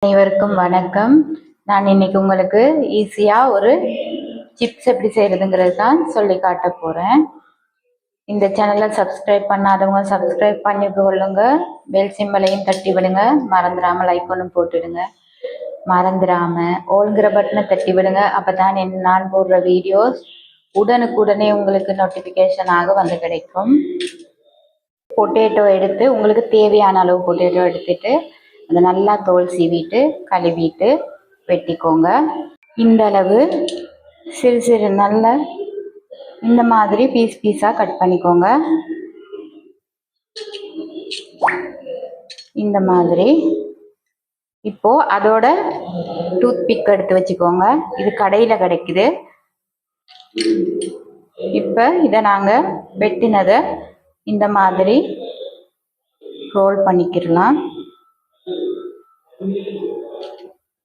அனைவருக்கும் வணக்கம். நான் இன்னைக்கு உங்களுக்கு ஈஸியாக ஒரு சிப்ஸ் எப்படி செய்கிறதுங்கிறது தான் சொல்லி காட்ட போகிறேன். இந்த சேனலை சப்ஸ்கிரைப் பண்ணாதவங்க சப்ஸ்கிரைப் பண்ணி கொள்ளுங்க. பெல் சிம்பலையும் தட்டி விடுங்க. மறந்துடாமல் லைக் ஒன்று போட்டுடுங்க. மறந்துடாமல் ஓல்கிற பட்டனை தட்டி விடுங்க. அப்போ தான் நான் போடுற வீடியோஸ் உடனுக்குடனே உங்களுக்கு நோட்டிஃபிகேஷனாக வந்து கிடைக்கும். பொட்டேட்டோ எடுத்து உங்களுக்கு தேவையான அளவு பொட்டேட்டோ எடுத்துட்டு அதை நல்லா தோல் சீவிட்டு கழுவிட்டு வெட்டிக்கோங்க. இந்த அளவு சிறு சிறு நல்ல இந்த மாதிரி பீஸ் பீஸாக கட் பண்ணிக்கோங்க. இந்த மாதிரி இப்போ அதோட டூத் பிக் எடுத்து வச்சுக்கோங்க. இது கடையில் கிடைக்குது. இப்போ இதை நாங்கள் வெட்டினதை இந்த மாதிரி ரோல் பண்ணிக்கிடலாம்.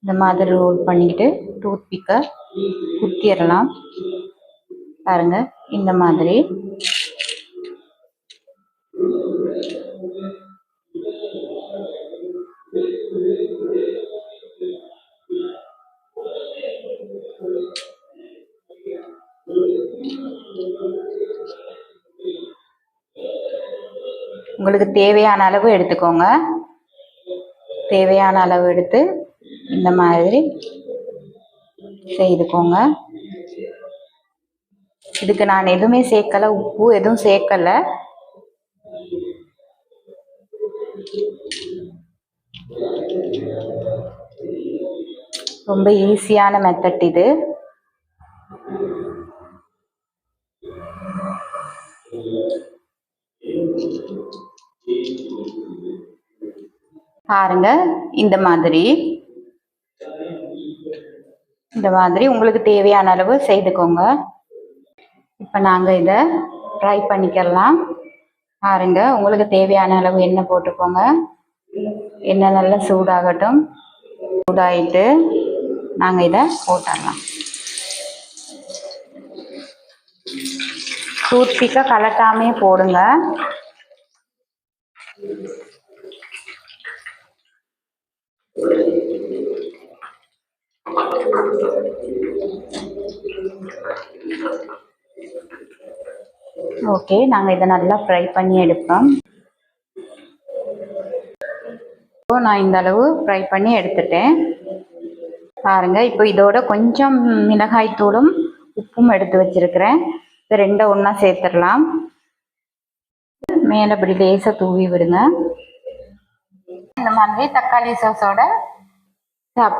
இந்த மாதிரி ரோல் பண்ணிக்கிட்டு டூத் பிக்கை குத்திடலாம். பாருங்க, இந்த மாதிரி உங்களுக்கு தேவையான அளவு எடுத்துக்கோங்க. தேவையான அளவு எடுத்து இந்த மாதிரி செய்துக்கோங்க. இதுக்கு நான் எதுவுமே சேர்க்கல, உப்பு எதுவும் சேர்க்கல. ரொம்ப ஈஸியான மெத்தட் இது. பாருங்க, இந்த மாதிரி உங்களுக்கு தேவையான அளவு செய்துக்கோங்க. இப்போ நாங்கள் இதை ஃப்ரை பண்ணிக்கலாம். பாருங்க, உங்களுக்கு தேவையான அளவு எண்ணெய் போட்டுக்கோங்க. எண்ணெய் நல்லா சூடாகட்டும். சூடாயிட்டு நாங்கள் இதை போட்டுடலாம். டூத் பிக்கை கலட்டாமே போடுங்க. ஓகே, நாங்கள் இதை நல்லா ஃப்ரை பண்ணி எடுப்போம். இப்போ நான் இந்த அளவு ஃப்ரை பண்ணி எடுத்துட்டேன். பாருங்க, இப்போ இதோட கொஞ்சம் மிளகாய் தூளும் உப்பும் எடுத்து வச்சிருக்கிறேன். இது ரெண்டும் ஒன்றா சேர்த்துடலாம். மேலே இப்படி லேசாக தூவி விடுங்க. இந்த மாதிரி தக்காளி சாஸோட சாப்பிட்டு